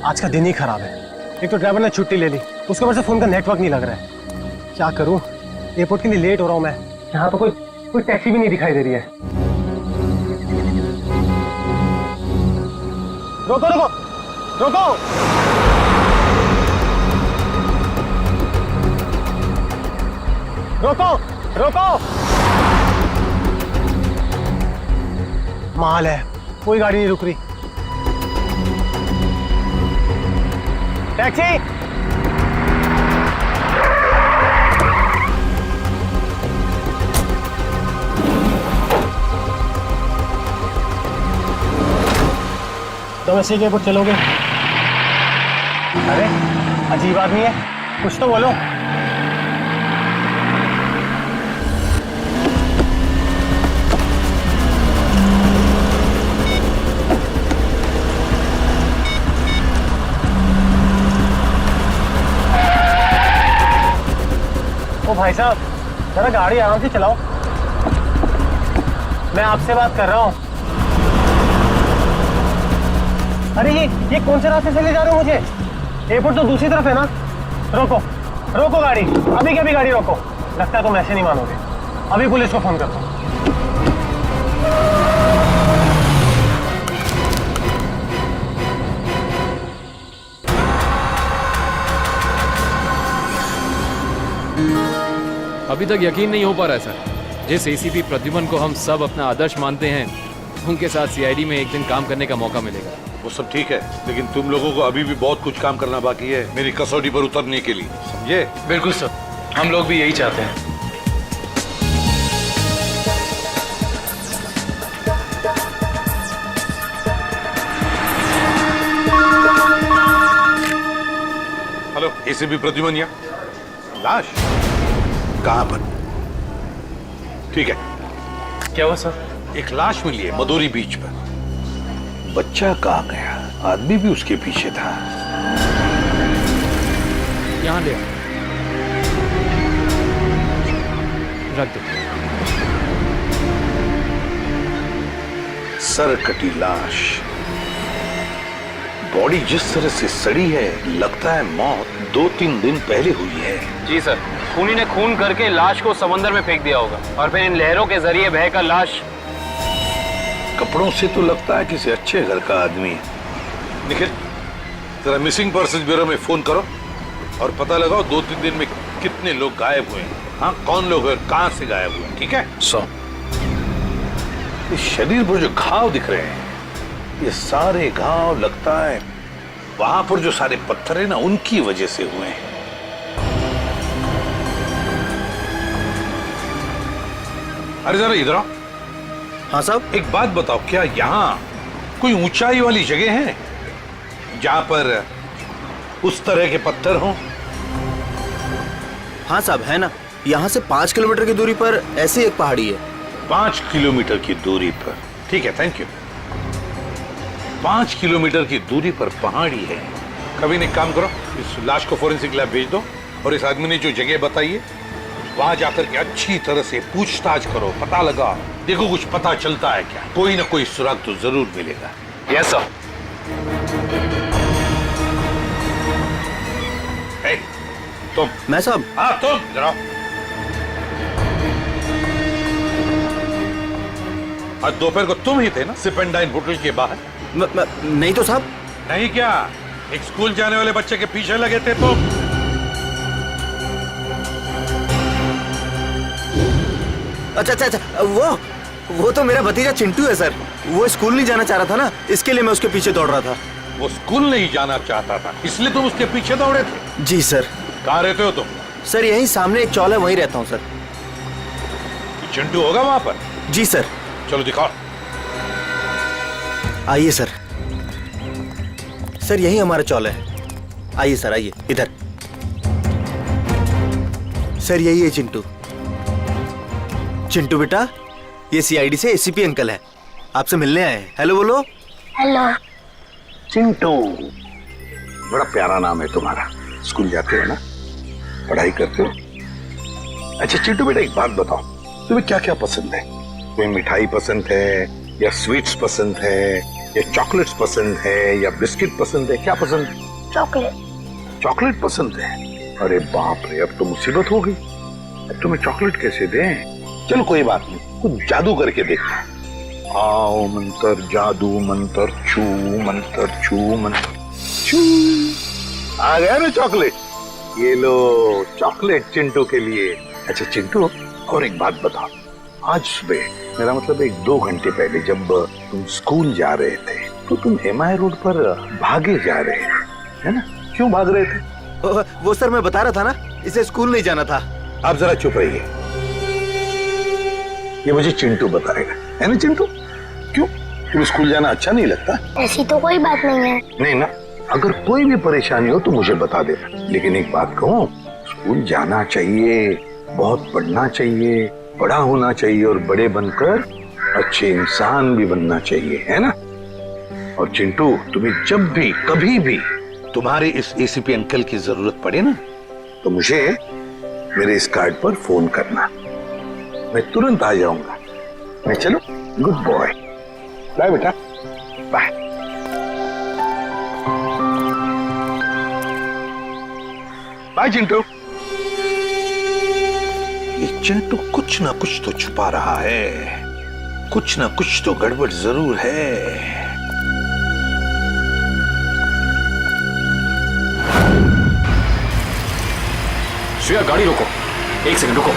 आज का दिन ही खराब है। एक तो ड्राइवर ने छुट्टी ले ली, उसके वजह से फोन का नेटवर्क नहीं लग रहा है। क्या करूं, एयरपोर्ट के लिए लेट हो रहा हूं मैं। यहाँ तो कोई टैक्सी भी नहीं दिखाई दे रही है। रोको रोको रोको। रोको रोको। माल है, कोई गाड़ी नहीं रुक रही। टैक्सी। तुम ऐसे के ऊपर चलोगे? अरे अजीब आदमी है, कुछ तो बोलो। ओ भाई साहब, जरा गाड़ी आराम से चलाओ। मैं आपसे बात कर रहा हूँ। अरे ये कौन से रास्ते से ले जा रहे हो मुझे? एयरपोर्ट तो दूसरी तरफ है ना। रोको रोको गाड़ी, अभी के अभी गाड़ी रोको। लगता है तुम ऐसे नहीं मानोगे। अभी पुलिस को फोन करता हूँ। अभी तक यकीन नहीं हो पा रहा है सर। जिस एसीपी प्रद्युमन को हम सब अपना आदर्श मानते हैं, उनके साथ सीआईडी में एक दिन काम करने का मौका मिलेगा। वो सब ठीक है, लेकिन तुम लोगों को अभी भी बहुत कुछ काम करना बाकी है मेरी कसौटी पर उतरने के लिए, समझे? बिल्कुल सर, हम लोग भी यही चाहते हैं। हेलो, एसीपी प्रद्युमन यहाँ। लाश कहाँ पर? ठीक है। क्या हुआ सर? एक लाश मिली है मदोरी बीच पर। बच्चा कहाँ गया? आदमी भी उसके पीछे था। यहाँ ले रख दो। सर कटी लाश, बॉडी जिस तरह से सड़ी है, लगता है मौत 2-3 दिन पहले हुई है। जी सर, खूनी ने खून करके लाश को समंदर में फेंक दिया होगा और फिर इन लहरों के जरिए बहकर लाश। कपड़ों से तो लगता है किसी अच्छे घर का आदमी है। निखिल, जरा मिसिंग पर्सन ब्यूरो में फोन करो और पता लगाओ 2-3 दिन में कितने लोग गायब हुए हैं। हाँ, कौन लोग हैं, कहां से गायब हुए, ठीक है? इस शरीर पर जो घाव दिख रहे हैं, ये सारे घाव लगता है वहां पर जो सारे पत्थर है ना, उनकी वजह से हुए हैं। अरे जरा इधर आओ। हाँ साहब। एक बात बताओ, क्या यहाँ कोई ऊंचाई वाली जगह है जहां पर उस तरह के पत्थर हों? हाँ साहब, है ना। यहाँ से 5 किलोमीटर की दूरी पर ऐसी एक पहाड़ी है। 5 किलोमीटर की दूरी पर? ठीक है, थैंक यू। 5 किलोमीटर की दूरी पर पहाड़ी है। कभी एक काम करो, इस लाश को फोरेंसिक लैब भेज दो और इस आदमी ने जो जगह बताई है वहां जाकर के अच्छी तरह से पूछताछ करो, पता लगा, देखो कुछ पता चलता है क्या। कोई ना कोई सुराग तो जरूर मिलेगा। Yes sir. तुम। मैं साहब? हाँ तुम, जरा। आज दोपहर को तुम ही थे ना सिप एंड डाइन होटल के बाहर? नहीं तो साहब। नहीं क्या? एक स्कूल जाने वाले बच्चे के पीछे लगे थे तुम? अच्छा, वो तो मेरा भतीजा चिंटू है सर। वो स्कूल नहीं जाना चाह रहा था ना, इसके लिए मैं उसके पीछे दौड़ रहा था। वो स्कूल नहीं जाना चाहता था, इसलिए तुम उसके पीछे दौड़े थे? जी सर। कहाँ रहते हो तुम? सर यहीं सामने एक चौल है, वहीं रहता हूँ सर। चिंटू होगा वहां पर? जी सर। चलो दिखाओ। आइए सर। सर यही हमारा चौल है। आइए सर, आइए इधर। सर यही है चिंटू। चिंटू बेटा, ये सीआईडी से एसीपी अंकल है, आपसे मिलने आए हैं। हेलो बोलो। हेलो। चिंटू, बड़ा प्यारा नाम है तुम्हारा। स्कूल जाते हो ना, पढ़ाई करते हो? अच्छा चिंटू बेटा, एक बात बताओ, तुम्हें क्या क्या पसंद है? तुम्हें मिठाई पसंद है या स्वीट्स पसंद है ये चॉकलेट्स पसंद है या बिस्किट पसंद है, क्या पसंद है? चॉकलेट। चॉकलेट पसंद है? अरे बाप रे, अब तो मुसीबत हो गई। अब तुम्हें चॉकलेट कैसे दें? चलो कोई बात नहीं, कुछ जादू करके देखते हैं। आओ मंत्र जादू मंत्र छू मंत्र छू मंत्र छू। आ गया ना चॉकलेट, ये लो चॉकलेट चिंटू के लिए। अच्छा चिंटू, और एक बात बताओ, आज सुबह, मेरा मतलब 1-2 घंटे पहले जब तुम स्कूल जा रहे थे तो तुम MI रोड पर भागे जा रहे थे, है ना? क्यों भाग रहे थे? वो सर मैं बता रहा था ना, इसे स्कूल नहीं जाना था। आप जरा चुप रहिए, ये मुझे चिंटू बताएगा, है ना चिंटू? क्यों, तुम्हें स्कूल जाना अच्छा नहीं लगता? ऐसी तो कोई बात नहीं है। नहीं ना, अगर कोई भी परेशानी हो तो मुझे बता देना। लेकिन एक बात कहूँ, स्कूल जाना चाहिए, बहुत पढ़ना चाहिए, बड़ा होना चाहिए और बड़े बनकर अच्छे इंसान भी बनना चाहिए, है ना? और चिंटू, तुम्हें जब भी कभी भी तुम्हारे इस ACP अंकल की जरूरत पड़े ना, तो मुझे मेरे इस कार्ड पर फोन करना, मैं तुरंत आ जाऊंगा। मैं चलो, गुड बॉय, बाय बेटा, बाय। बाय चिंटू। ये चिंटू कुछ ना कुछ तो छुपा रहा है, कुछ ना कुछ तो गड़बड़ जरूर है। श्रेया गाड़ी रोको, 1 सेकंड रुको।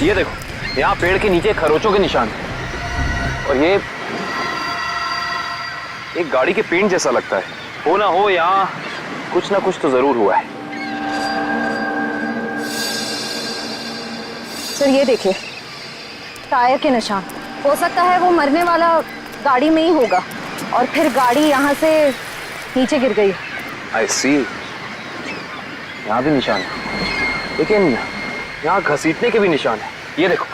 ये देखो, यहाँ पेड़ के नीचे खरोचों के निशान हैं। और ये एक गाड़ी के पेंट जैसा लगता है। हो ना हो, यहाँ कुछ ना कुछ तो जरूर हुआ है। सर ये देखिए, टायर के निशान। हो सकता है वो मरने वाला गाड़ी में ही होगा और फिर गाड़ी यहाँ से नीचे गिर गई। आई सी, यहाँ भी निशान है, लेकिन यहाँ घसीटने के भी निशान है। ये देखो,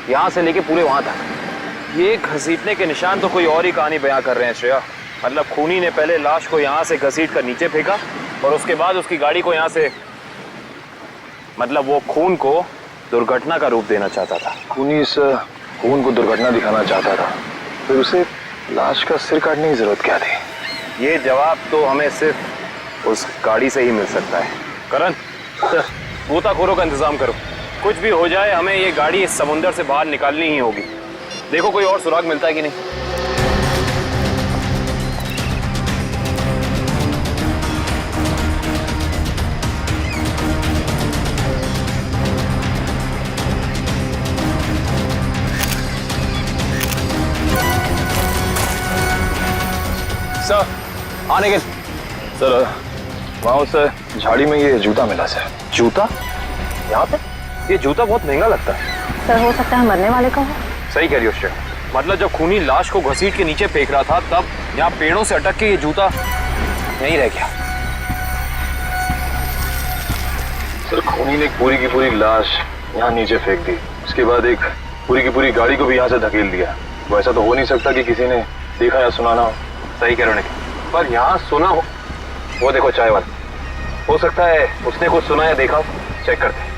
यहाँ से लेके पूरे वहां तक ये घसीटने के निशान तो कोई और ही कहानी बयां कर रहे हैं श्रेया। मतलब खूनी ने पहले लाश को यहाँ से घसीट कर नीचे फेंका और उसके बाद उसकी गाड़ी को यहाँ से, मतलब वो खून को दुर्घटना का रूप देना चाहता था। खूनी इस खून को दुर्घटना दिखाना चाहता था, फिर उसे लाश का सिर काटने की जरूरत क्या थी? ये जवाब तो हमें सिर्फ उस गाड़ी से ही मिल सकता है। करण, गोताखोरों का इंतजाम करो। कुछ भी हो जाए, हमें ये गाड़ी इस समुंदर से बाहर निकालनी ही होगी। देखो कोई और सुराग मिलता है कि नहीं। सर, आने के सर, वहाँ उस झाड़ी में ये जूता मिला सर। जूता? यहाँ पे? ये जूता बहुत महंगा लगता है। सर हो सकता है मरने वाले का हो। सही कह रही हो श्रेया। मतलब जब खूनी लाश को घसीट के नीचे फेंक रहा था, तब यहाँ पेड़ों से अटक के ये जूता यहीं रह गया। सर, खूनी ने एक पूरी की पूरी लाश यहाँ नीचे फेंक दी, उसके बाद एक पूरी की पूरी गाड़ी को भी यहाँ से धकेल दिया। वो ऐसा तो हो नहीं सकता कि किसी ने देखा या सुना ना हो। सही कह रहे हो, पर यहाँ सुना हो। वो देखो चाय वाला, हो सकता है उसने कुछ सुना या देखा। चेक करते हैं।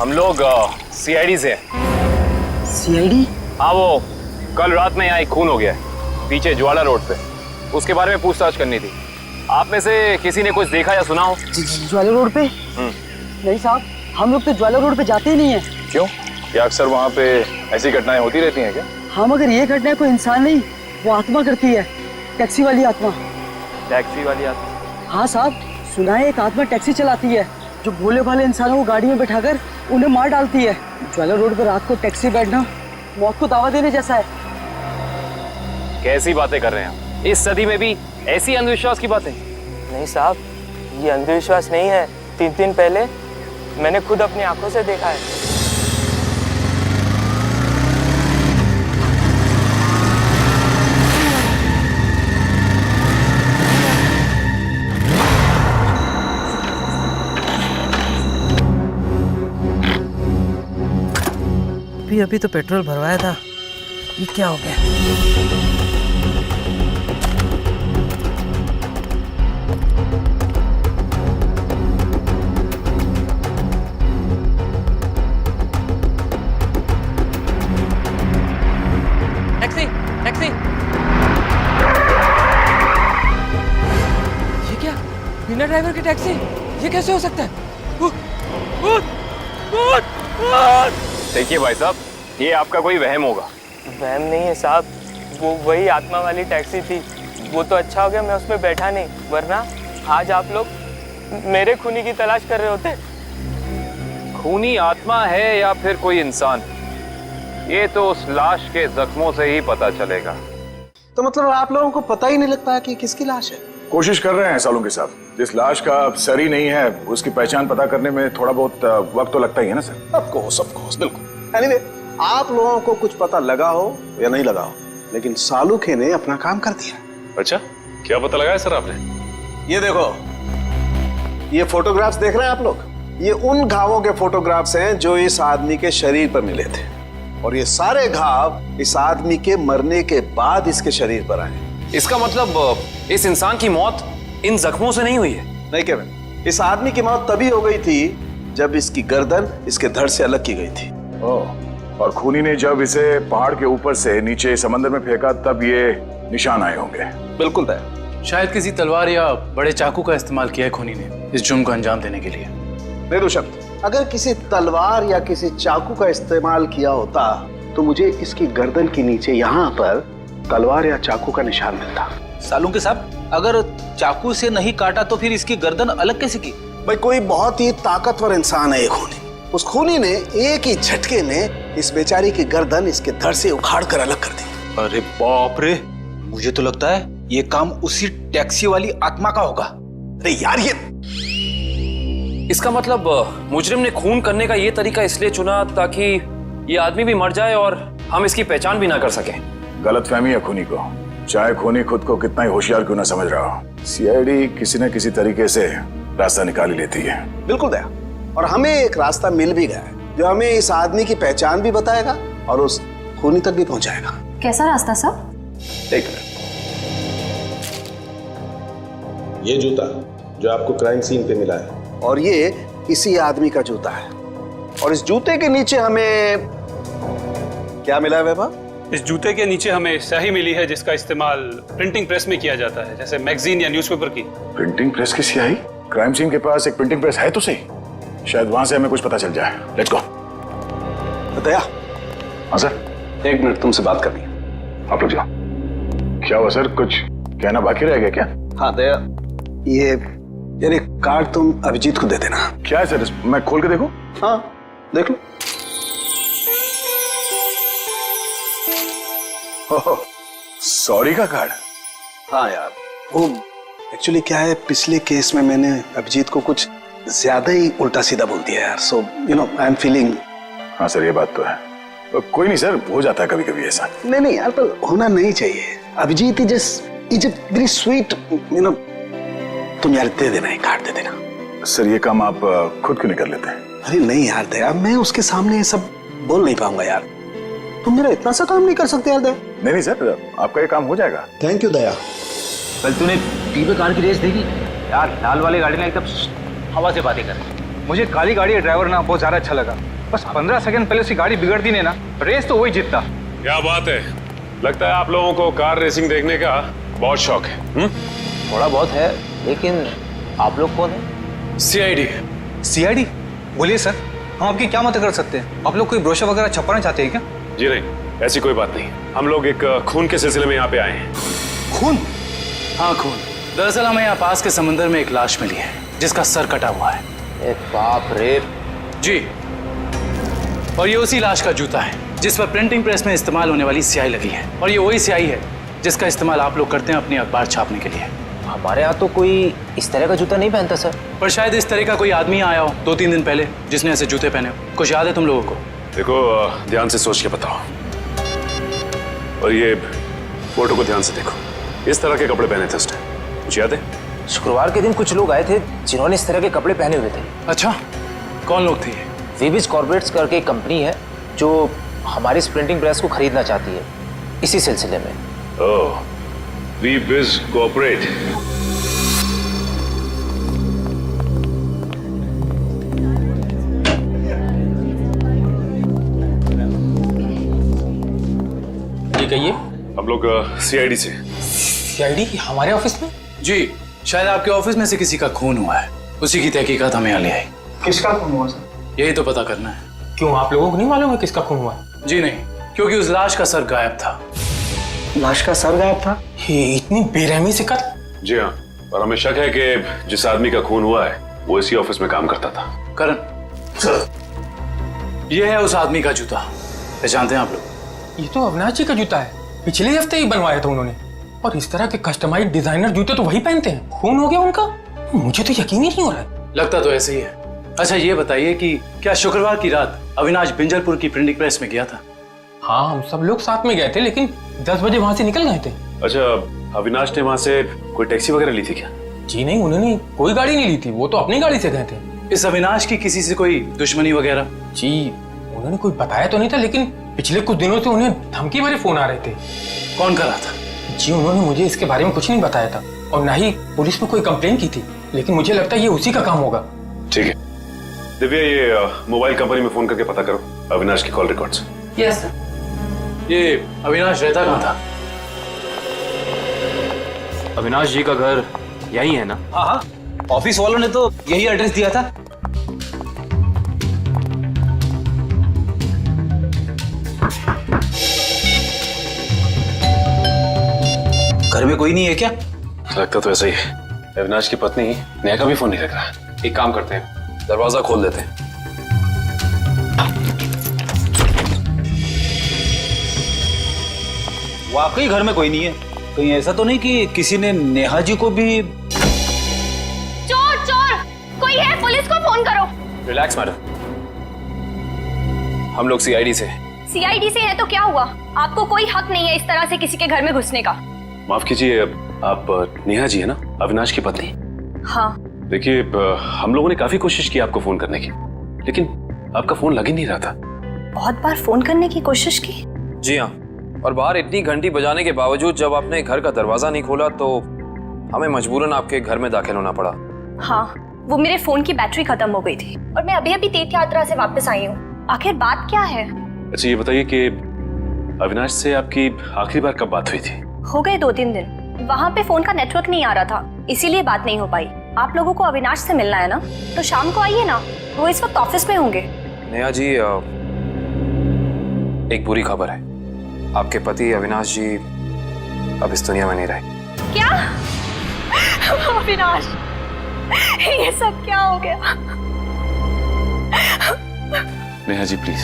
हम लोग CID से हैं। CID? हाँ, वो कल रात में यहाँ एक खून हो गया है पीछे ज्वाला रोड पे। उसके बारे में पूछताछ करनी थी। आप में से किसी ने कुछ देखा या सुना हो? ज्वाला रोड पे? नहीं साहब, हम लोग तो ज्वाला रोड पे जाते ही नहीं है। क्यों? क्या अक्सर वहाँ पे ऐसी घटनाएं होती रहती हैं क्या? हाँ, मगर ये घटना कोई इंसान नहीं, वो आत्मा करती है। टैक्सी वाली आत्मा। टैक्सी वाली आत्मा? हाँ साहब, सुना है एक आत्मा टैक्सी चलाती है जो भोले भाले इंसानों को गाड़ी में बैठाकर उन्हें मार डालती है। ज्वाला रोड पर रात को टैक्सी बैठना मौत को दावा देने जैसा है। कैसी बातें कर रहे हैं आप? इस सदी में भी ऐसी अंधविश्वास की बातें? नहीं साहब, ये अंधविश्वास नहीं है। 3 दिन पहले मैंने खुद अपनी आंखों से देखा है। अभी तो पेट्रोल भरवाया था, ये क्या हो गया? टैक्सी, ये कैसे हो सकता है? देखिए भाई साहब, ये आपका कोई वहम होगा। वहम नहीं है साहब, वो वही आत्मा वाली टैक्सी थी। वो तो अच्छा हो गया मैं उसमें बैठा नहीं, वरना आज आप लोग मेरे खूनी की तलाश कर रहे होते। खूनी आत्मा है या फिर कोई इंसान, ये तो उस लाश के जख्मों से ही पता चलेगा। तो मतलब आप लोगों को पता ही नहीं लगता है कि किसकी लाश है? कोशिश कर रहे हैं सालों के साथ। जिस लाश का सर ही नहीं है उसकी पहचान पता करने में थोड़ा बहुत वक्त तो लगता ही है ना सर। ऑफ कोर्स बिल्कुल। एनीवे, आप लोगों को कुछ पता लगा हो या नहीं लगा हो, लेकिन सालुखे ने अपना काम कर दिया। अच्छा, क्या पता लगाया सर आपने? ये देखो, ये फोटोग्राफ्स देख रहे हैं आप लोग, ये उन घावों के फोटोग्राफ्स हैं जो इस आदमी के शरीर पर मिले थे, और ये सारे घाव इस आदमी के मरने के बाद इसके शरीर पर आए। इसका मतलब इस इंसान की मौत इन जख्मों से नहीं हुई है? नहीं केविन, इस आदमी की मौत तभी हो गई थी जब इसकी गर्दन इसके धड़ से अलग की गई थी। और खूनी ने जब इसे पहाड़ के ऊपर से नीचे समंदर में फेंका तब ये निशान आए होंगे। बिल्कुल तय। शायद किसी तलवार या बड़े चाकू का इस्तेमाल किया है खूनी ने इस जुर्म को अंजाम देने के लिए। बेशक अगर किसी तलवार या किसी चाकू का इस्तेमाल किया होता तो मुझे इसकी गर्दन के नीचे यहाँ पर तलवार या चाकू का निशान मिलता। सालू के साहब, अगर चाकू से नहीं काटा तो फिर इसकी गर्दन अलग कैसे की? भाई कोई बहुत ही ताकतवर इंसान है ये खूनी। उस खूनी ने एक ही झटके में इस बेचारी की गर्दन इसके धड़ से उखाड़ कर अलग कर दी। अरे बाप रे, मुझे तो लगता है ये काम उसी टैक्सी वाली आत्मा का होगा। अरे यार, ये इसका मतलब मुजरिम ने खून करने का ये तरीका इसलिए चुना ताकि ये आदमी भी मर जाए और हम इसकी पहचान भी ना कर सकें। गलतफहमी है खूनी को, चाहे खूनी खुद को कितना ही होशियार क्यों ना समझ रहा हो। सीआईडी किसी न किसी तरीके से रास्ता निकाल लेती है। बिल्कुल दया, और हमें एक रास्ता मिल भी गया है जो हमें इस आदमी की पहचान भी बताएगा और उस खूनी तक भी पहुंचाएगा। कैसा रास्ता सर? एक मिनट, ये जूता जो आपको क्राइम सीन पे मिला है और ये इसी आदमी का जूता है, और इस जूते के नीचे हमें क्या मिला है वैभव? इस जूते के नीचे हमें स्याही मिली है जिसका इस्तेमाल प्रिंटिंग प्रेस में किया जाता है, जैसे मैगजीन या न्यूज़पेपर की। प्रिंटिंग प्रेस की स्याही? क्राइम सीन के पास एक प्रिंटिंग प्रेस है तो सही, शायद वहां से हमें कुछ पता चल जाए। Let's go. दया। हाँ सर। 1 मिनट तुमसे बात करनी है। आप लोग जाओ। क्या हुआ सर, कुछ कहना बाकी रह गया क्या? हाँ दया, ये यार एक कार्ड तुम अभिजीत को दे देना। क्या है सर, मैं खोल के देखूं? हाँ देख लो। सॉरी का कार्ड? हाँ यार, वो एक्चुअली क्या है, पिछले केस में मैंने अभिजीत को कुछ ज्यादा ही उल्टा सीधा बोल दिया यार, so you know I am feeling. हाँ सर, ये बात तो है। कोई नहीं सर, हो जाता है कभी कभी ऐसा। नहीं यार, पर होना नहीं चाहिए। Abhijeet is very sweet, you know. तुम यार दे देना, एक कार्ड दे देना। सर ये काम आप खुद क्यों नहीं कर लेते? अरे नहीं यार दया, मैं उसके सामने ये सब बोल नहीं पाऊंगा यार। तुम मेरा इतना सा काम नहीं कर सकते यार दया। नहीं सर, आपका ये काम हो जाएगा। थैंक यू दया। कल तूने टीवी कार की रेस देखी? यार लाल वाली गाड़ी ने एकदम हवा से बातें कर। मुझे काली गाड़ी का ड्राइवर ना बहुत ज्यादा अच्छा लगा। बस 15 सेकंड पहले उसकी गाड़ी बिगड़ती नहीं ना, रेस तो वही जीतता। क्या बात है, लगता है आप लोगों को कार रेसिंग देखने का बहुत शौक है। थोड़ा बहुत है, लेकिन आप लोग कौन है? सीआईडी। सीआईडी? बोलिए सर, हम आपकी क्या मदद कर सकते हैं? आप लोग कोई ब्रोशर वगैरह छपवाना चाहते हैं क्या? जी नहीं, ऐसी कोई बात नहीं। हम लोग एक खून के सिलसिले में यहाँ पे आए हैं। खून? हाँ खून। दरअसल हमें यहाँ पास के समंदर में एक लाश मिली है जिसका सर कटा हुआ है। बाप रे। जी, और ये उसी लाश का जूता है जिस पर प्रिंटिंग प्रेस में इस्तेमाल होने वाली स्याही लगी है, और ये वही स्याही है जिसका इस्तेमाल आप लोग करते हैं अपनी अखबार छापने के लिए। हमारे यहाँ तो कोई इस तरह का जूता नहीं पहनता सर। पर शायद इस तरह का कोई आदमी आया हो 2-3 दिन पहले जिसने ऐसे जूते पहने हो। कुछ याद है तुम लोगों को? देखो, ध्यान से सोच के बताओ, और ये फोटो को ध्यान से देखो। इस तरह के कपड़े पहने थे उसने, कुछ याद है? शुक्रवार के दिन कुछ लोग आए थे जिन्होंने इस तरह के कपड़े पहने हुए थे। अच्छा, कौन लोग थे? वीबिज कॉर्पोरेट्स करके एक कंपनी है जो हमारी इस प्रिंटिंग प्रेस को खरीदना चाहती है, इसी सिलसिले में। ओह, वीबिज कॉर्पोरेट। ये कहिए। हम लोग सीआईडी से। सीआईडी हमारे ऑफिस में? जी, शायद आपके ऑफिस में से किसी का खून हुआ है। उसी की तहकीकात हमें यहाँ ले आई। किसका खून हुआ सर? यही तो पता करना है। क्यों, आप लोगों को नहीं मालूम है किसका खून हुआ? जी नहीं, क्योंकि उस लाश का सर गायब था। लाश का सर गायब था? ये इतनी बेरहमी से कत्ल? जी हाँ, और हमें शक है कि जिस आदमी का खून हुआ है वो इसी ऑफिस में काम करता था। करण सर, ये है उस आदमी का जूता, पहचानते हैं आप लोग? ये तो अविनाश जी का जूता है, पिछले हफ्ते ही बनवाया था उन्होंने। और इस तरह के कस्टमाइज्ड डिजाइनर जूते तो वही पहनते हैं। खून हो गया उनका? मुझे तो यकीन ही नहीं हो रहा है। लगता तो ऐसे ही है। अच्छा ये बताइए कि क्या शुक्रवार की रात अविनाश बिंजलपुर की प्रिंटिंग प्रेस में गया था? हाँ, हम सब लोग साथ में गए थे, लेकिन 10 बजे वहां से निकल गए थे। अच्छा, अविनाश ने वहां से कोई टैक्सी वगैरह ली थी क्या? जी नहीं, उन्होंने कोई गाड़ी नहीं ली थी, वो तो अपनी गाड़ी से गए थे। इस अविनाश की किसी से कोई दुश्मनी वगैरह? जी उन्होंने कोई बताया तो नहीं था, लेकिन पिछले कुछ दिनों से उन्हें धमकी भरे फोन आ रहे थे। कौन कर रहा था? जी उन्होंने मुझे इसके बारे में कुछ नहीं बताया था, और ना ही पुलिस में कोई कंप्लेन की थी, लेकिन मुझे लगता है ये उसी का काम होगा। ठीक है दिव्या, ये मोबाइल कंपनी में फोन करके पता करो अविनाश की कॉल रिकॉर्ड्स। Yes sir. ये अविनाश रहता कहाँ था? अविनाश जी का घर यही है ना? हाँ हाँ, ऑफिस वालों ने तो यही एड्रेस दिया था। घर में कोई नहीं है क्या? लगता तो ऐसा ही है। अविनाश की पत्नी नेहा का भी फोन नहीं लग रहा। एक काम करते हैं, दरवाजा खोल देते हैं। वाकई घर में कोई नहीं है। कहीं ऐसा तो नहीं कि किसी ने नेहा जी को भी? चोर चोर, कोई है, पुलिस को फोन करो। रिलैक्स मैडम, हम लोग सीआईडी से। सीआईडी से है तो क्या हुआ? आपको कोई हक नहीं है इस तरह से किसी के घर में घुसने का। माफ कीजिए, आप नेहा जी है ना, अविनाश की पत्नी? हाँ। देखिए, हम लोगों ने काफी कोशिश की आपको फोन करने की, लेकिन आपका फोन लग ही नहीं रहा था। बहुत बार फोन करने की कोशिश की? जी हाँ, और बाहर इतनी घंटी बजाने के बावजूद जब आपने घर का दरवाजा नहीं खोला तो हमें मजबूरन आपके घर में दाखिल होना पड़ा। हाँ, वो मेरे फोन की बैटरी खत्म हो गई थी और मैं अभी अभी तीर्थ यात्रा से वापस आई हूँ। आखिर बात क्या है? अच्छा ये बताइए कि अविनाश से आपकी आखिरी बार कब बात हुई थी? हो गए 2-3 दिन। वहाँ पे फोन का नेटवर्क नहीं आ रहा था, इसीलिए बात नहीं हो पाई। आप लोगों को अविनाश से मिलना है ना, तो शाम को आइए ना, वो इस वक्त ऑफिस में होंगे। नेहा जी, एक बुरी खबर है, आपके पति अविनाश जी अब इस दुनिया में नहीं रहे। क्या? अविनाश, ये सब क्या हो गया? नेहा जी प्लीज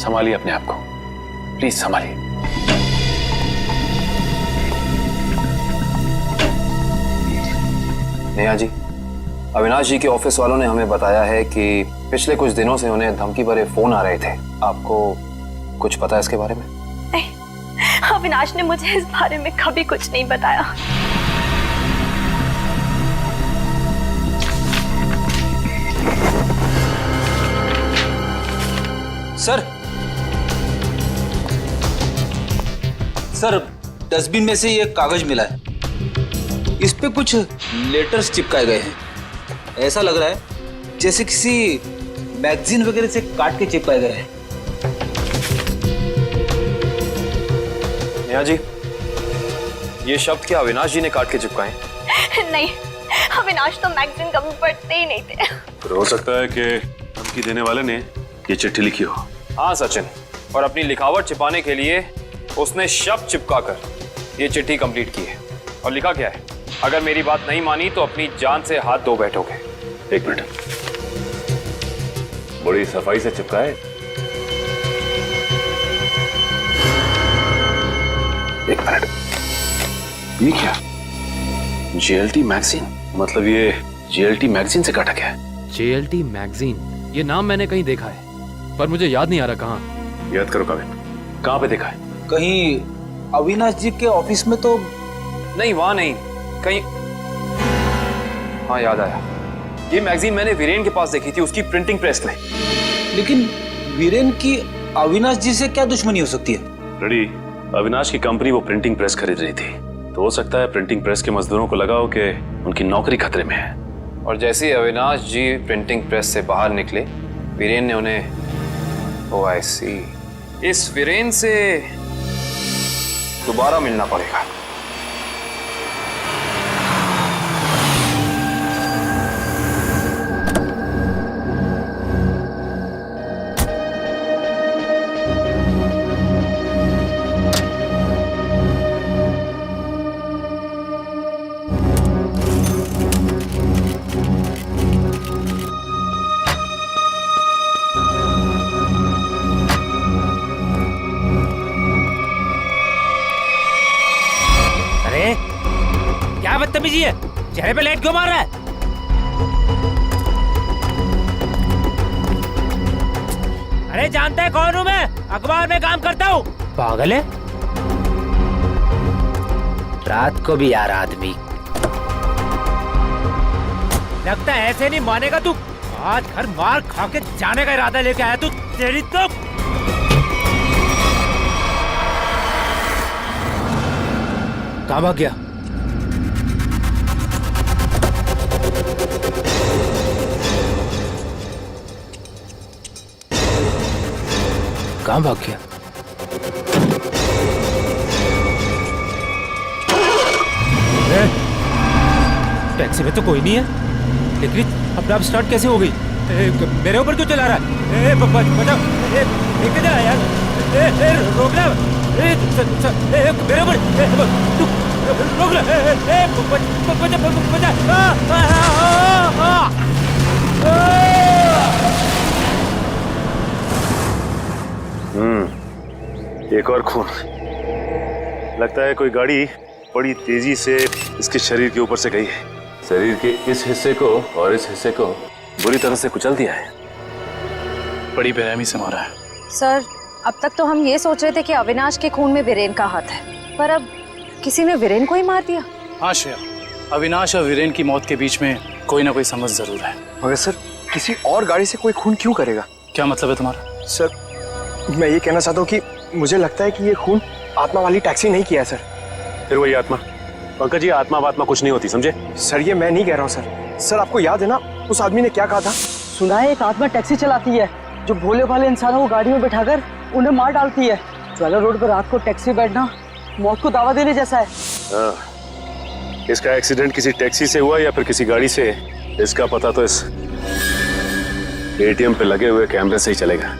संभालिए अपने आप को, प्लीज संभालिए। नेहा जी, अविनाश जी के ऑफिस वालों ने हमें बताया है कि पिछले कुछ दिनों से उन्हें धमकी भरे फोन आ रहे थे। आपको कुछ पता है इसके बारे में? अविनाश ने मुझे इस बारे में कभी कुछ नहीं बताया। सर, डस्टबिन में से ये कागज मिला है, इस पे कुछ लेटर्स चिपकाए गए हैं। ऐसा लग रहा है जैसे किसी मैगजीन वगैरह से काट के चिपकाए गए हैं। नेहा जी, ये शब्द क्या अविनाश जी ने काट के चिपकाए? नहीं, अविनाश तो मैगजीन कभी पढ़ते ही नहीं थे। तो हो सकता है कि धमकी देने वाले ने ये चिट्ठी लिखी हो। हाँ सचिन, और अपनी लिखावट छिपाने के लिए उसने शब्द चिपकाकर ये चिट्ठी कंप्लीट की है। और लिखा क्या है? अगर मेरी बात नहीं मानी तो अपनी जान से हाथ धो बैठोगे। एक मिनट, बड़ी सफाई से चिपकाए। एक मिनट, ये क्या? JLT magazine? मतलब ये जेएलटी मैगजीन से काटा गया है? जेएलटी मैगजीन, ये नाम मैंने कहीं देखा है, पर मुझे याद नहीं आ रहा कहाँ। याद करो काविन, कहाँ पे देखा है? कहीं अविनाश जी के ऑफिस में तो नहीं, वहां नहीं, कहीं। हाँ याद आया, ये मैगजीन मैंने वीरेन के पास देखी थी, उसकी प्रिंटिंग प्रेस में। लेकिन वीरेन की अविनाश जी से क्या दुश्मनी हो सकती है? रेडी, अविनाश की कंपनी वो प्रिंटिंग प्रेस खरीद रही थी, तो हो सकता है प्रिंटिंग प्रेस के मजदूरों को लगा हो कि उनकी नौकरी खतरे में है। और जैसे ही अविनाश जी प्रिंटिंग प्रेस से बाहर निकले, वीरेन ने उन्हें, ओह आई सी, इस वीरेन से दोबारा मिलना पड़ेगा। बदतमीजी है? चेहरे पे लाइट क्यों मार रहा है? अरे जानता है कौन हूँ मैं? अखबार में काम करता हूँ। पागल है? रात को भी यार आदमी। लगता है ऐसे नहीं मानेगा तू। आज घर मार खा के जाने का इरादा लेके आया तू। तेरी तो कहाँ भाग गया? कहाँ भाग गया? टैक्सी में तो कोई नहीं है, लेकिन अपने आप स्टार्ट कैसे हो गई? मेरे ऊपर क्यों चला रहा है? बचाओ! लेके जा यार! रोक ले! मेरे ऊपर तू रोक ले! एक और खून। लगता है कोई गाड़ी बड़ी तेजी से इसके शरीर के ऊपर से गई है। शरीर के इस हिस्से को और इस हिस्से को बुरी तरह से कुचल दिया है। बड़ी बेरहमी से मारा है। सर, अब तक तो हम ये सोच रहे थे कि अविनाश के खून में वीरेन का हाथ है, पर अब किसी ने वीरेन को ही मार दिया। हाँ श्रेया, अविनाश और वीरेन की मौत के बीच में कोई ना कोई समझ जरूर है। मगर सर, किसी और गाड़ी से कोई खून क्यों करेगा? क्या मतलब है तुम्हारा? सर, मैं ये कहना चाहता हूँ कि मुझे लगता है कि ये खून आत्मा वाली टैक्सी नहीं किया है सर। फिर वही आत्मा? पंकज जी, आत्मा वात्मा कुछ नहीं होती, समझे? सर, ये मैं नहीं कह रहा हूँ सर। सर, आपको याद है ना उस आदमी ने क्या कहा था? सुना है एक आत्मा टैक्सी चलाती है जो भोले भाले इंसानों को गाड़ी में बैठाकर उन्हें मार डालती है। ज्वाला रोड पर रात को टैक्सी बैठना मौत को दावा देने जैसा है। हाँ, इसका एक्सीडेंट किसी टैक्सी से हुआ या फिर किसी गाड़ी से, इसका पता तो इस एटीएम पे लगे हुए कैमरे से ही चलेगा।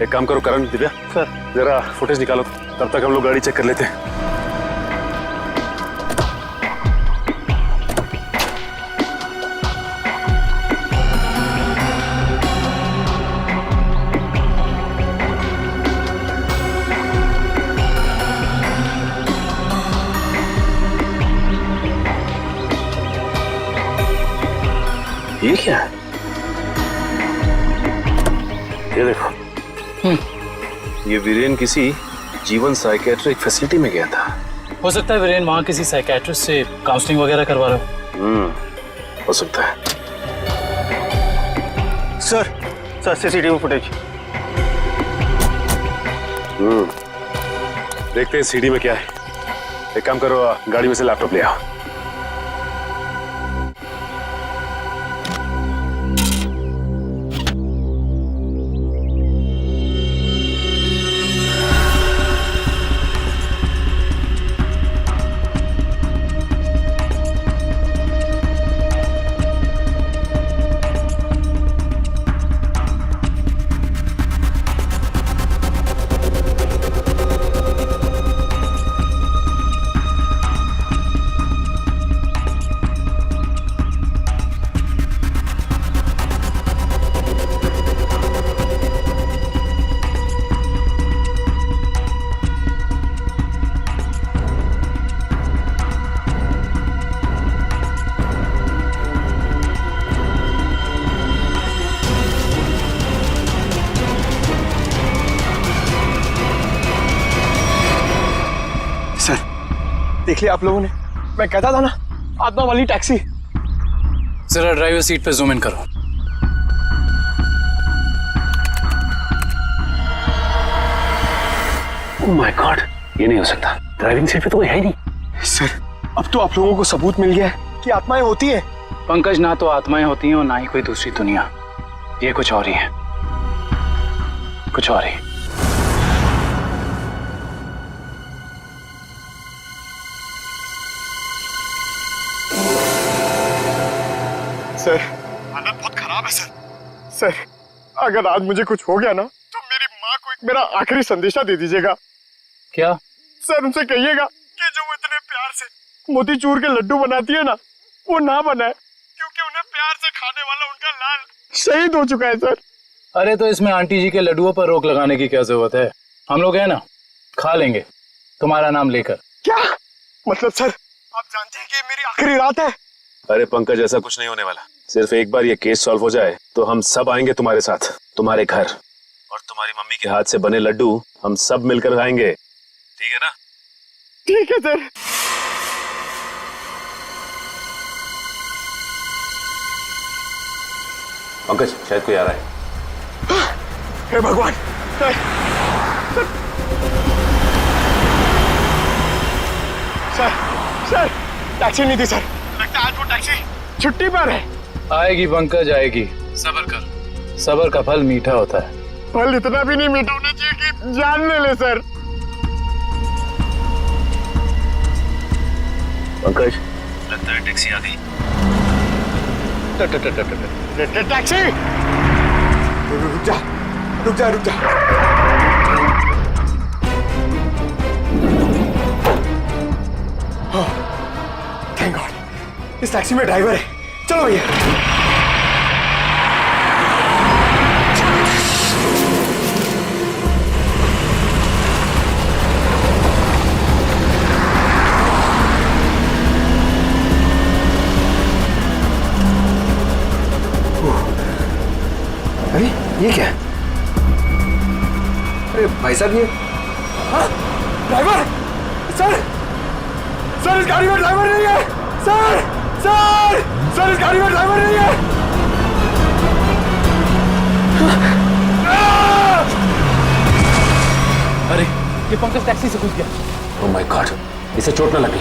एक काम करो करण, दिव्या सर, जरा फुटेज निकालो, तब तक हम लोग गाड़ी चेक कर लेते हैं। ये क्या है? ये देखो, ये वीरेन किसी जीवन साइकेट्रिक फैसिलिटी में गया था। हो सकता है वीरेन वहाँ किसी साइकेट्रिस्ट से काउंसलिंग वगैरह करवा रहा हो। हो सकता है। Sir, CCTV footage. देखते हैं सीडी में क्या है। एक काम करो, गाड़ी में से लैपटॉप ले आओ। देख लिया आप लोगों ने? मैं कहता था ना, आत्मा वाली टैक्सी। जरा ड्राइवर सीट पे जूम इन करो। ओह माय गॉड, ये नहीं हो सकता। ड्राइविंग सीट पे तो कोई है ही नहीं। सर, अब तो आप लोगों को सबूत मिल गया है कि आत्माएं होती है। पंकज, ना तो आत्माएं होती हैं और ना ही कोई दूसरी दुनिया। ये कुछ और ही है, कुछ और ही। सर, हालत बहुत खराब है सर। सर, अगर आज मुझे कुछ हो गया ना, तो मेरी माँ को एक मेरा आखिरी संदेशा दे दीजिएगा। क्या? सर, उनसे कहिएगा कि जो वो इतने प्यार से मोतीचूर के लड्डू बनाती है ना, वो ना बनाए, क्योंकि उन्हें प्यार से खाने वाला उनका लाल शहीद हो चुका है सर। अरे तो इसमें आंटी जी के लड्डुओं पर रोक लगाने की क्या जरूरत है? हम लोग है ना, खा लेंगे तुम्हारा नाम लेकर। क्या मतलब सर, आप जानते हैं कि ये मेरी आखिरी रात है। अरे पंकज, ऐसा कुछ नहीं होने वाला। सिर्फ एक बार ये केस सॉल्व हो जाए तो हम सब आएंगे तुम्हारे साथ, तुम्हारे घर, और तुम्हारी मम्मी के हाथ से बने लड्डू हम सब मिलकर खाएंगे। ठीक है ना? ठीक है सर। पंकज, शायद कोई आ रहा है। हे भगवान। सर सर टैक्सी नहीं थी सर, लगता है आज वो टैक्सी छुट्टी पर है। आएगी पंकज, आएगी। सब्र कर, सब्र का फल मीठा होता है। फल इतना भी नहीं मीठा होना चाहिए कि जान ले ले सर। पंकज, लगता है टैक्सी आ गई। टैक्सी, रुक जा रुक जा रुक जा। थैंक गॉड, इस टैक्सी में ड्राइवर है। चलो भैया। अरे ये क्या है? अरे भाई साहब, ये ड्राइवर, सर सर इस गाड़ी में ड्राइवर नहीं है। सर सर सर इस गाड़ी में ड्राइवर नहीं है। अरे ये पंकज टैक्सी से घुस गया। ओह माय गॉड, इसे चोट न लगी।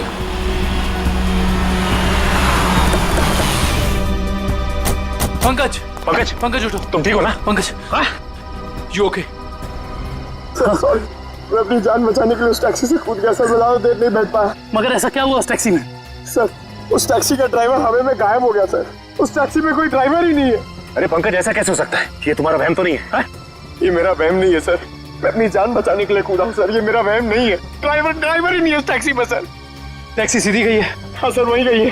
पंकज पंकज पंकज उठो। तुम ठीक हो ना? Pankaj, you okay? Sir sorry, मैं अपनी जान बचाने के लिए उस टैक्सी से कूद गया सर। मैं ज्यादा देर नहीं बैठ पाया। मगर ऐसा क्या हुआ उस टैक्सी में? सर उस टैक्सी का ड्राइवर हवा में गायब हो गया सर। उस टैक्सी में कोई ड्राइवर ही नहीं है। अरे पंकज, ऐसा कैसे हो सकता है? ये तुम्हारा वहम तो नहीं है? ये मेरा वहम नहीं है सर, मैं अपनी जान बचाने के लिए कूदा हूँ सर। ये मेरा वहम नहीं है। ड्राइवर ही नहीं है उस टैक्सी में सर। टैक्सी सीधी गई है? हाँ सर, वही गई है।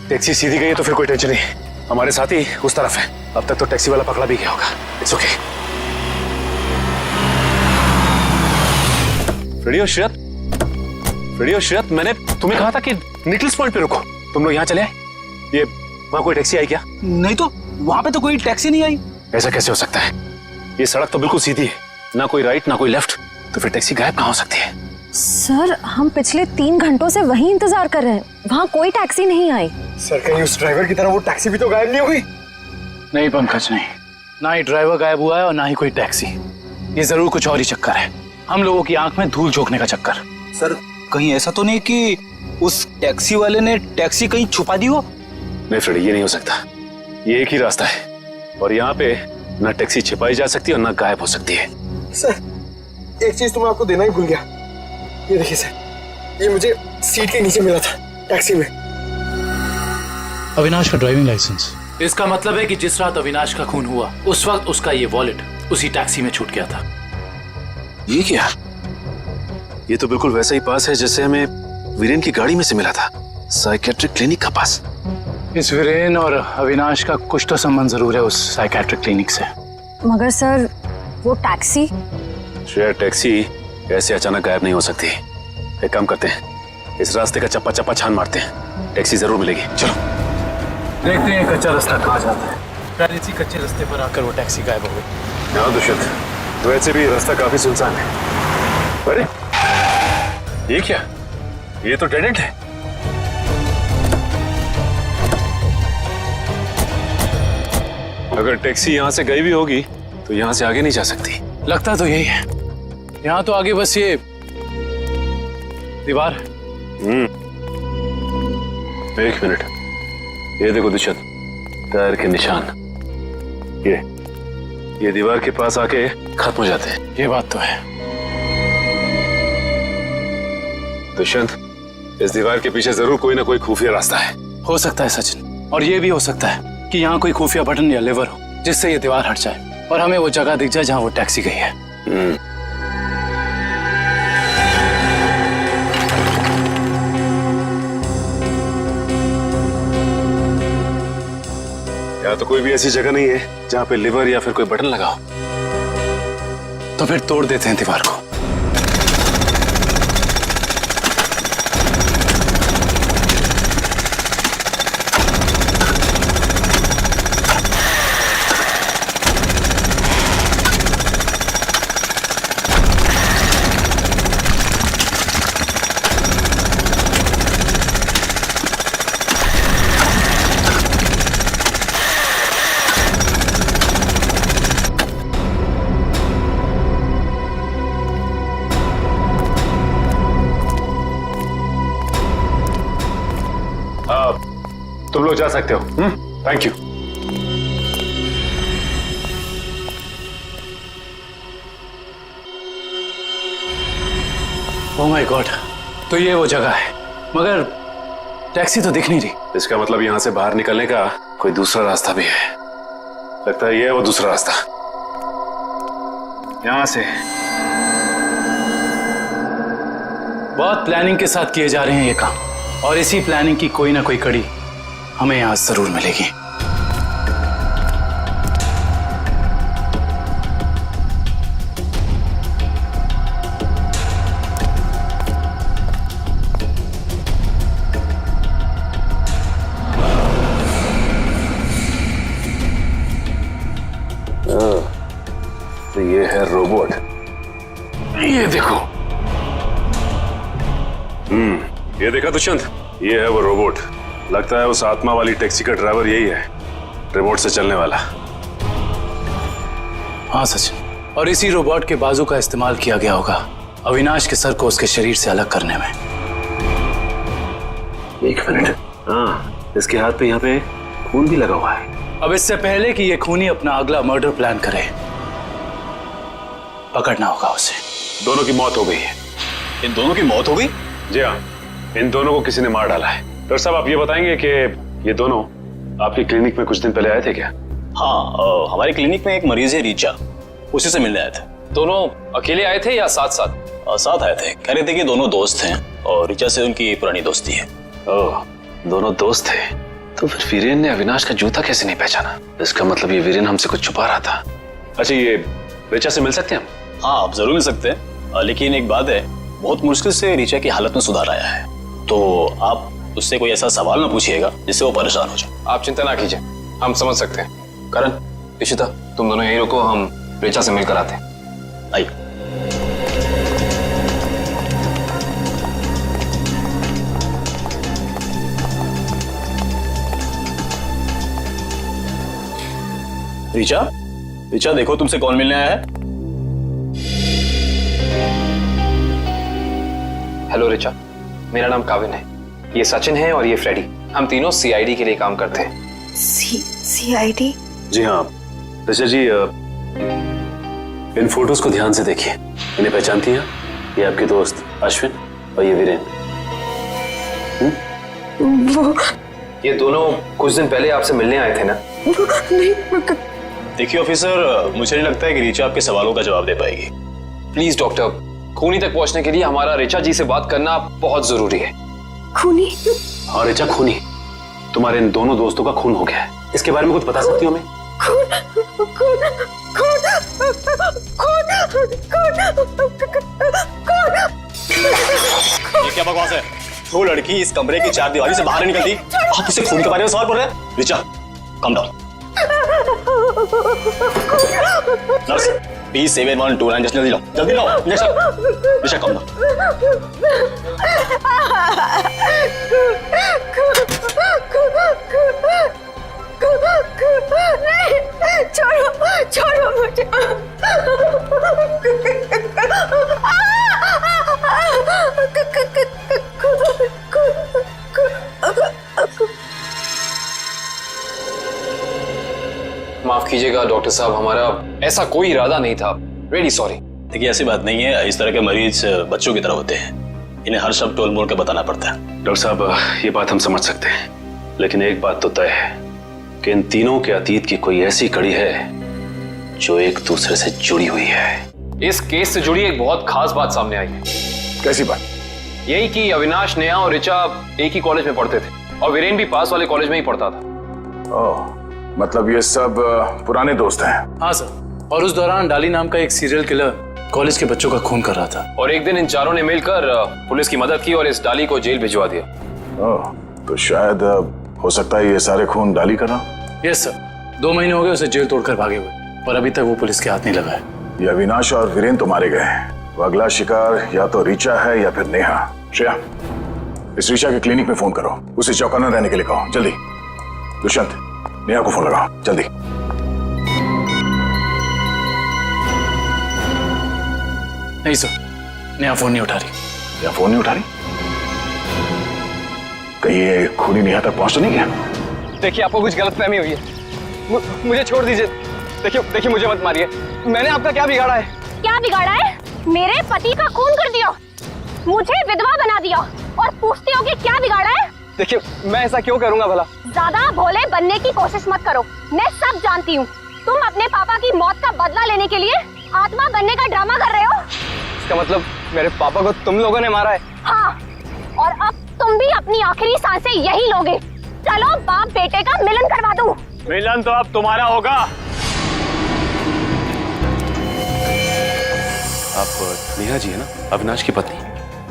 टैक्सी सीधी गई है तो फिर कोई टेंशन नहीं। हमारे साथ ही उस तरफ है। अब तक तो टैक्सी वाला पकड़ा भी गया होगा। It's okay. रेडियो श्रेयत, मैंने तुम्हें कहा था कि निकल्स पॉइंट पे रुको। तुम लोग यहाँ चले आए? ये वहाँ कोई टैक्सी आई क्या? नहीं तो वहाँ पे तो कोई टैक्सी नहीं आई। ऐसा कैसे हो सकता है? ये सड़क तो बिल्कुल सीधी है, ना कोई राइट ना कोई लेफ्ट, तो फिर टैक्सी गायब कहाँ हो सकती है? सर हम पिछले 3 घंटों से वहीं इंतजार कर रहे हैं, वहाँ कोई टैक्सी नहीं आई। सर कहीं उस ड्राइवर की तरह वो टैक्सी भी तो गायब नहीं हुई? नहीं पंकज, नहीं, ना ही ड्राइवर गायब हुआ है और ना ही कोई टैक्सी। ये जरूर कुछ और ही चक्कर है, हम लोगों की आंख में धूल झोंकने का चक्कर। सर कहीं ऐसा तो नहीं कि उस टैक्सी वाले ने टैक्सी कहीं छुपा दी हो? नहीं फ्रेडी, ये नहीं हो सकता। ये एक ही रास्ता है और यहाँ पे ना टैक्सी छिपाई जा सकती है और ना गायब हो सकती है। सर एक चीज तो मैं आपको देना ही भूल गया। ये देखिए सर, ये मुझे सीट के नीचे मिला था टैक्सी में। अविनाश का ड्राइविंग लाइसेंस। इसका मतलब है कि जिस रात अविनाश का खून हुआ उस वक्त उसका ये वॉलेट उसी टैक्सी में छूट गया था। ये क्या? ये तो बिल्कुल वैसा ही पास है जैसे हमें वीरेन की गाड़ी में से मिला था, साइकेट्रिक क्लिनिक का पास। इस वीरेन और अविनाश का कुछ तो संबंध जरूर है उस साइकेट्रिक क्लिनिक से। मगर सर वो टैक्सी? शायद टैक्सी ऐसे अचानक गायब नहीं हो सकती। एक काम करते हैं, इस रास्ते का चप्पा चप्पा छान मारते हैं, टैक्सी जरूर मिलेगी। चलो देखते हैं कच्चा रास्ता कहाँ जाता है। शायद इसी कच्चे रास्ते पर आकर वो टैक्सी गायब हो गई। हाँ दुष्यंत, वैसे भी रास्ता काफी सुनसान है। अरे ये क्या? ये तो डेड एंड है। अगर टैक्सी यहाँ से गई भी होगी तो यहाँ से आगे नहीं जा सकती। लगता तो यही है, यहाँ तो आगे बस ये दीवार है। एक मिनट, ये देखो दुष्यंत, टायर के निशान। ये दीवार के पास आके खत्म हो जाते हैं। ये बात तो है। दुष्यंत, इस दीवार के पीछे जरूर कोई ना कोई खुफिया रास्ता है। हो सकता है सचिन, और ये भी हो सकता है कि यहाँ कोई खुफिया बटन या लेवर हो जिससे ये दीवार हट जाए और हमें वो जगह दिख जाए जहाँ वो टैक्सी गई है। यहाँ तो कोई भी ऐसी जगह नहीं है जहाँ पे लिवर या फिर कोई बटन लगा हो। तो फिर तोड़ देते हैं दीवार को। वो जा सकते हो। Thank you. Oh my God, तो ये वो जगह है, मगर टैक्सी तो दिख नहीं रही। इसका मतलब यहाँ से बाहर निकलने का कोई दूसरा रास्ता भी है। लगता है ये है वो दूसरा रास्ता। यहाँ से बहुत प्लानिंग के साथ किए जा रहे हैं ये काम, और इसी प्लानिंग की कोई ना कोई कड़ी हमें यहाँ जरूर मिलेगी। तो ये है रोबोट, ये देखो। ये देखा दुष्यंत, ये है वो रोबोट। लगता है उस आत्मा वाली टैक्सी का ड्राइवर यही है, रिमोट से चलने वाला। हाँ सचिन, और इसी रोबोट के बाजू का इस्तेमाल किया गया होगा अविनाश के सर को उसके शरीर से अलग करने में। एक मिनट, हाँ, इसके हाथ पे यहाँ पे खून भी लगा हुआ है। अब इससे पहले कि ये खूनी अपना अगला मर्डर प्लान करे, पकड़ना होगा उसे। दोनों की मौत हो गई है। इन दोनों की मौत हो गई? जी हाँ, इन दोनों को किसी ने मार डाला है। डॉक्टर साहब, आप ये बताएंगे कि ये दोनों आपकी क्लिनिक में कुछ दिन पहले आए थे क्या? हाँ, हमारी क्लिनिक में एक मरीज है रीचा, उसी से मिलने आए थे। दोनों अकेले आए थे या साथ साथ? साथ आए थे। कह रहे थे कि दोनों दोस्त हैं और रीचा से उनकी पुरानी दोस्ती है। ओह, दोनों दोस्त थे। तो फिर वीरेन ने अविनाश का जूता कैसे नहीं पहचाना? इसका मतलब ये वीरेन हमसे कुछ छुपा रहा था। अच्छा, ये रीचा से मिल सकते हैं हम? हाँ, आप जरूर मिल सकते हैं, लेकिन एक बात है, बहुत मुश्किल से रीचा की हालत में सुधार आया है, तो आप उससे कोई ऐसा सवाल ना पूछिएगा जिससे वो परेशान हो जाए। आप चिंता ना कीजिए, हम समझ सकते हैं। करण, इशिता, तुम दोनों यही रुको, हम रीचा से मिलकर आते हैं। आइए। रीचा, रीचा देखो तुमसे कौन मिलने आया है। हेलो रीचा, मेरा नाम काविन है, ये सचिन है और ये फ्रेडी। हम तीनों सीआईडी के लिए काम करते हैं। सीआईडी? जी हाँ ऋचा जी, इन फोटोज को ध्यान से देखिए। इन्हें पहचानती हैं? ये आपके दोस्त अश्विन और ये वीरेन। वो ये दोनों कुछ दिन पहले आपसे मिलने आए थे ना? नहीं। देखिए ऑफिसर, मुझे नहीं लगता है कि रीचा आपके सवालों का जवाब दे पाएगी। प्लीज डॉक्टर, खूनी तक पहुंचने के लिए हमारा रीचा जी से बात करना बहुत जरूरी है। खूनी? हाँ रीचा, खूनी। तुम्हारे इन दोनों दोस्तों का खून हो गया है। इसके बारे में कुछ बता सकती हो हमें? ये क्या बकवास है? वो लड़की इस कमरे की चार दीवारी से बाहर नहीं निकलती, आप उसे खून के बारे में सवाल कर रहे हैं? Richa, come down. Nurse, P7129 injection जल्दी लो, जल्दी लो इंजेक्शन। Richa, come down. छोड़ो, छोड़ो मुझे। माफ कीजिएगा डॉक्टर साहब, हमारा ऐसा कोई इरादा नहीं था। Really sorry. देखिए ऐसी बात नहीं है, इस तरह के मरीज बच्चों की तरह होते हैं, इन्हें हर शब्द टोल मोल के बताना पड़ता है। डॉक्टर साहब, ये बात हम समझ सकते हैं, लेकिन एक बात तो तय है कि इन तीनों के अतीत की कोई ऐसी कड़ी है जो एक दूसरे से जुड़ी हुई है। इस केस से जुड़ी एक बहुत खास बात सामने आई है। कैसी बात? यही कि अविनाश, नेहा और ऋचा एक ही कॉलेज में पढ़ते थे और वीरेन भी पास वाले कॉलेज में ही पढ़ता था। ओह, मतलब ये सब पुराने दोस्त हैं? हाँ सर, और उस दौरान डाली नाम का एक सीरियल किलर कॉलेज के बच्चों का खून कर रहा था। और एक दिन इन चारों ने मिलकर पुलिस की मदद की और इस डाली को जेल भिजवा दिया। ओह, तो शायद हो सकता है ये सारे खून डाली कर रहा। यस सर, 2 महीने हो गए उसे जेल तोड़कर भागे हुए, पर अभी तक वो पुलिस के हाथ नहीं लगा है। ये अविनाश और वीरेन तो मारे गए हैं, वो अगला शिकार या तो रीचा है या फिर नेहा। श्रेया, इस रीचा के क्लिनिक में फोन करो, उसे चौकन्ना रहने के लिए कहो, जल्दी। दुष्यंत, नेहा को फोन लगाओ, जल्दी। नहीं सर, नेहा फोन नहीं उठा रही। नेहा फोन नहीं उठा रही? कहीं ये खूनी नेहा तक पहुंच तो नहीं गया? देखिए आपको कुछ गलतफहमी हुई है। मुझे छोड़ दीजिए। देखिए मुझे मत मारिए। मैंने आपका क्या बिगाड़ा है? क्या बिगाड़ा है? मेरे पति का खून कर दिया, मुझे विधवा बना दिया और पूछते हो कि क्या बिगाड़ा है? देखिए मैं ऐसा क्यों करूंगा भला? ज्यादा भोले बनने की कोशिश मत करो, मैं सब जानती हूँ। तुम अपने पापा की मौत का बदला लेने के लिए आत्मा बनने का ड्रामा कर रहे हो। इसका मतलब मेरे पापा को तुम लोगों ने मारा है? हाँ, और अब तुम भी अपनी आखिरी सांसें यही लोगे। चलो बाप बेटे का मिलन करवा दूं। मिलन तो अब तुम्हारा होगा। आप नेहा जी है ना, अविनाश की पत्नी?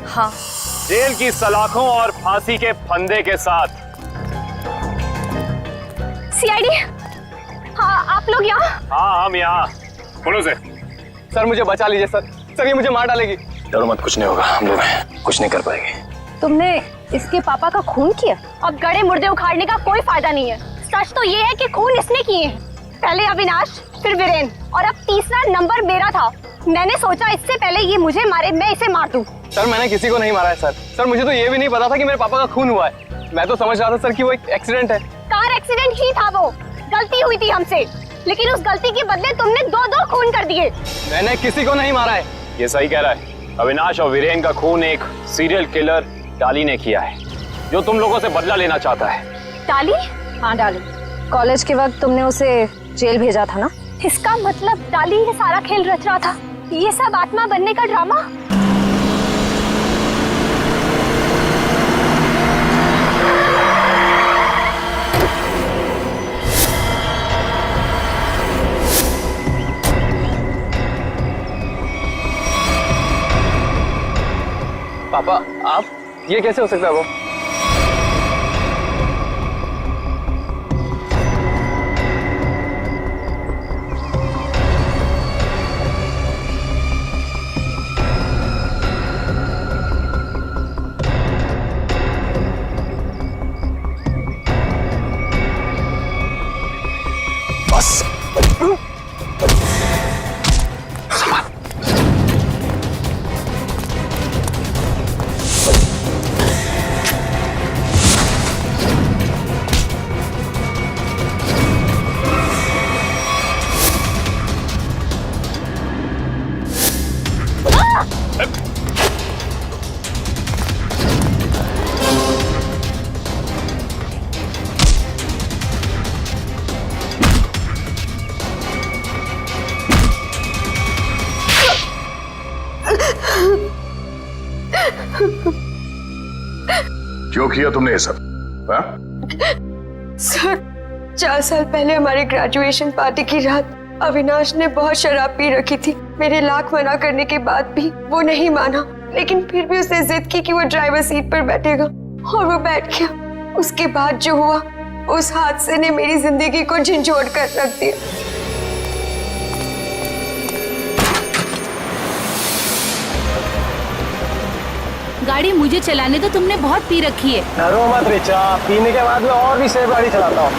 हाँ। जेल की सलाखों और फांसी के फंदे के साथ। सीआईडी, हाँ आप लोग यहाँ? हाँ हम यहाँ। बोलो से। सर मुझे बचा लीजिए सर। सर ये मुझे मार डालेगी। डरो मत, कुछ नहीं होगा, हम लोग कुछ नहीं कर पाएंगे। तुमने इसके पापा का खून किया? अब गड़े मुर्दे उखाड़ने का कोई फायदा नहीं है। सच तो ये है कि खून इसने किए हैं। पहले अविनाश, फिर वीरेन और अब तीसरा नंबर मेरा था। मैंने सोचा इससे पहले ये मुझे मारे, मैं इसे मार दूं। सर मैंने किसी को नहीं मारा है सर। सर मुझे तो ये भी नहीं पता था कि मेरे पापा का खून हुआ है। मैं तो समझ रहा था सर कि वो एक एक्सीडेंट है। कार एक्सीडेंट ही था, वो गलती हुई थी हमसे, लेकिन उस गलती के बदले तुमने दो खून कर दिए। मैंने किसी को नहीं मारा है। ये सही कह रहा है। अविनाश और वीरेन का खून एक सीरियल किलर डाली ने किया है, जो तुम लोगों से बदला लेना चाहता है। डाली? हाँ डाली। कॉलेज के वक्त तुमने उसे जेल भेजा था ना? इसका मतलब डाली ये सारा खेल रच रहा था, ये सब आत्मा बनने का ड्रामा। पापा आप, ये कैसे हो सकता है? वो बस क्यों किया तुमने ये सब? सर 4 साल पहले हमारी ग्रेजुएशन पार्टी की रात अविनाश ने बहुत शराब पी रखी थी। मेरे लाख मना करने के बाद भी वो नहीं माना, लेकिन फिर भी उसने जिद की कि वो ड्राइवर सीट पर बैठेगा और वो बैठ गया। उसके बाद जो हुआ, उस हादसे ने मेरी जिंदगी को झंझोड़ कर रख दिया। गाड़ी मुझे चलाने तो तुमने बहुत पी रखी है। डरो मत रिचा, पीने के बाद मैं और भी सेफ गाड़ी चलाता हूँ।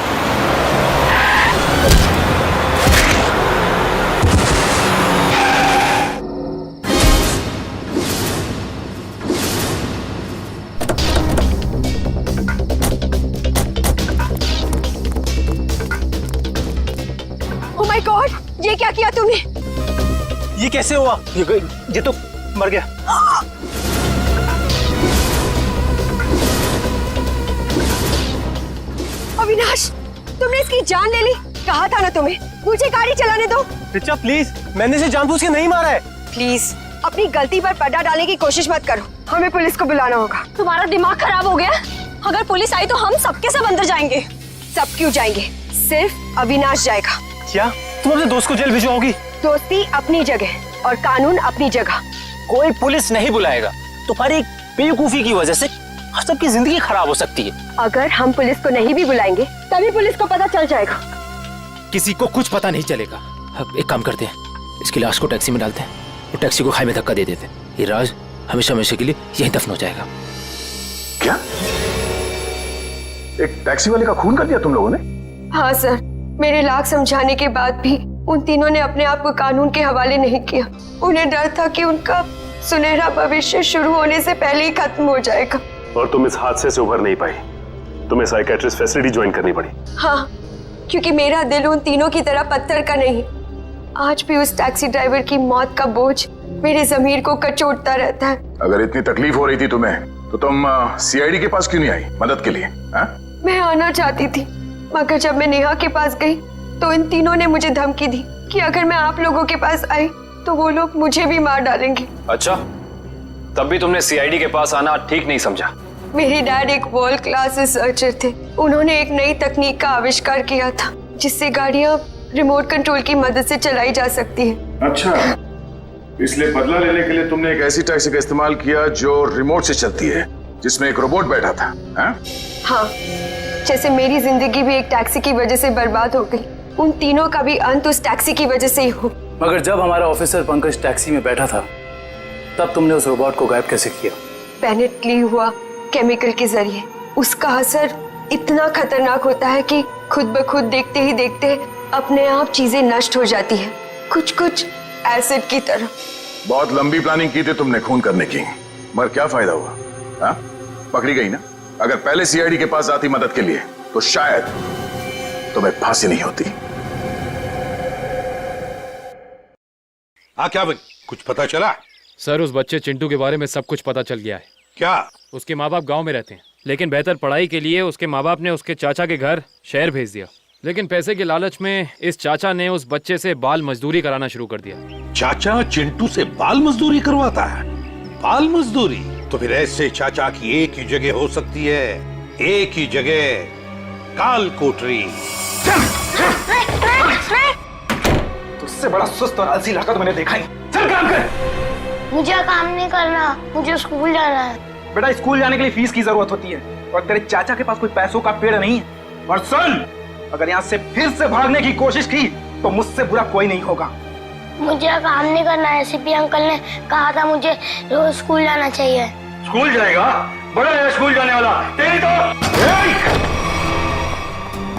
ओह माय गॉड, ये क्या किया तुमने? ये कैसे हुआ? ये तो मर गया। अविनाश, तुमने इसकी जान ले ली। कहा था ना तुम्हें, मुझे गाड़ी चलाने दो। रिचा प्लीज, मैंने इसे जानबूझ के नहीं मारा है। प्लीज अपनी गलती पर पर्दा डालने की कोशिश मत करो, हमें पुलिस को बुलाना होगा। तुम्हारा दिमाग खराब हो गया? अगर पुलिस आई तो हम सबके सब अंदर जाएंगे। सब क्यों जाएंगे? सिर्फ अविनाश जाएगा। क्या तुम अपने दोस्त को जेल भिजवाओगी? दोस्ती अपनी जगह और कानून अपनी जगह। कोई पुलिस नहीं बुलाएगा। तुम्हारी बेवकूफी की वजह से सबकी जिंदगी खराब हो सकती है। अगर हम पुलिस को नहीं भी बुलाएंगे तभी पुलिस को पता चल जाएगा। किसी को कुछ पता नहीं चलेगा। अब एक काम करते हैं, इसकी लाश को टैक्सी में डालते हैं और टैक्सी को खाई में धक्का दे देते हैं। ये राज हमेशा हमेशा के लिए यहीं दफन हो जाएगा। क्या? एक टैक्सी वाले का खून कर दिया तुम लोगों ने? हाँ सर, मेरे लाख समझाने के बाद भी उन तीनों ने अपने आप को कानून के हवाले नहीं किया। उन्हें डर था कि उनका सुनहरा भविष्य शुरू होने से पहले ही खत्म हो जाएगा। और तुम इस हादसे से उभर नहीं पाई। तुम्हें साइकेट्रिस्ट फैसिलिटी ज्वाइन करनी पड़ी। हाँ, क्योंकि मेरा दिल उन तीनों की तरह पत्थर का नहीं। आज भी उस टैक्सी ड्राइवर की मौत का बोझ मेरे ज़मीर को कचोटता रहता है। अगर इतनी तकलीफ हो रही थी तुम्हें तो तुम सीआईडी के पास क्यों नहीं आई मदद के लिए? मैं आना चाहती थी, मगर जब मैं नेहा के पास गई तो इन तीनों ने मुझे धमकी दी कि अगर मैं आप लोगों के पास आई तो वो लोग मुझे भी मार डालेंगे। अच्छा, तब भी तुमने सीआईडी के पास आना ठीक नहीं समझा? मेरे डैड एक वर्ल्ड क्लास रिसर्चर थे। उन्होंने एक नई तकनीक का आविष्कार किया था जिससे गाड़ियां रिमोट कंट्रोल की मदद से चलाई जा सकती है। अच्छा, इसलिए बदला लेने के लिए तुमने एक ऐसी टैक्सी का इस्तेमाल किया जो रिमोट से चलती है, जिसमें एक रोबोट बैठा था। हाँ, जैसे मेरी जिंदगी भी एक टैक्सी की वजह से बर्बाद हो गई, उन तीनों का भी अंत उस टैक्सी की वजह से ही हो। मगर जब हमारा ऑफिसर पंकज टैक्सी में बैठा था तब तुमने उस रोबोट को गायब कैसे किया? पेनिटली हुआ केमिकल के जरिए। उसका असर इतना खतरनाक होता है कि खुद ब खुद देखते ही देखते अपने आप चीजें नष्ट हो जाती है, कुछ कुछ एसिड की तरह। बहुत लंबी प्लानिंग की थी तुमने खून करने की, मगर क्या फायदा हुआ? पकड़ी गई ना। अगर पहले सीआईडी के पास आती मदद के लिए तो शायद तुम्हें फांसी नहीं होती। क्या बनी, कुछ पता चला? सर, उस बच्चे चिंटू के बारे में सब कुछ पता चल गया है। क्या? उसके माँ बाप गांव में रहते हैं, लेकिन बेहतर पढ़ाई के लिए उसके माँ बाप ने उसके चाचा के घर शहर भेज दिया। लेकिन पैसे के लालच में इस चाचा ने उस बच्चे से बाल मजदूरी कराना शुरू कर दिया। चाचा चिंटू से बाल मजदूरी करवाता है? बाल मजदूरी? तो फिर ऐसे चाचा की एक ही जगह हो सकती है, एक ही जगह, काल कोठरी। तुझसे बड़ा सुस्त और आलसी लड़का तो मैंने देखा नहीं। चल काम कर। मुझे काम नहीं करना, मुझे स्कूल जाना है। बेटा, स्कूल जाने के लिए फीस की जरूरत होती है और तेरे चाचा के पास कोई पैसों का पेड़ नहीं है। और सुन, अगर यहाँ से फिर से भागने की कोशिश की तो मुझसे बुरा कोई नहीं होगा। मुझे काम नहीं करना है। सीपी अंकल ने कहा था मुझे रोज स्कूल जाना चाहिए। स्कूल जाएगा? बड़ा है स्कूल जाने वाला। तेरी तो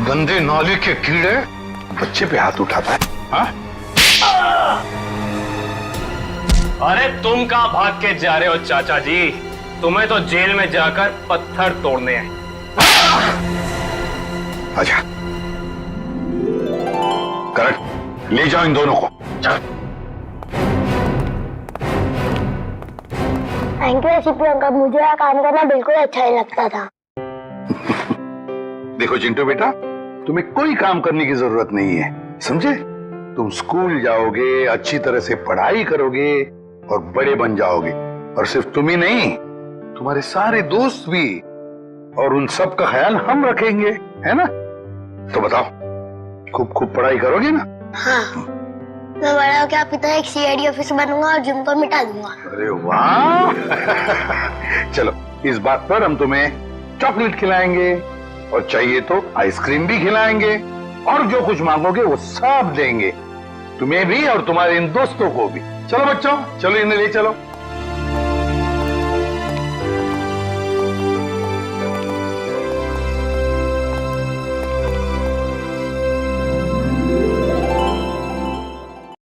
गंदे नाले के कीड़े बच्चे पे हाथ उठाता है। अरे तुम कहां भाग के जा रहे हो चाचा जी? तुम्हें तो जेल में जाकर पत्थर तोड़ने हैं। अच्छा, करेक्ट, ले जाओ इन दोनों को। थैंक यू सीपी अंकल, मुझे यहाँ काम करना बिल्कुल अच्छा नहीं लगता था। देखो चिंटू बेटा, तुम्हें कोई काम करने की जरूरत नहीं है, समझे? तुम स्कूल जाओगे, अच्छी तरह से पढ़ाई करोगे और बड़े बन जाओगे। और सिर्फ तुम ही नहीं, तुम्हारे सारे दोस्त भी, और उन सब का ख्याल हम रखेंगे, है ना? तो बताओ, खूब खूब पढ़ाई करोगे ना? हाँ, मैं बड़ा होकर आपकी तरह एक सीआईडी ऑफिसर बनूंगा और जिम को मिटा दूंगा। अरे वाह! चलो, इस बात पर हम तुम्हें चॉकलेट खिलाएंगे और चाहिए तो आइसक्रीम भी खिलाएंगे, और जो कुछ मांगोगे वो सब देंगे, तुम्हें भी और तुम्हारे इन दोस्तों को भी। चलो बच्चों, चलो इन्हें ले चलो।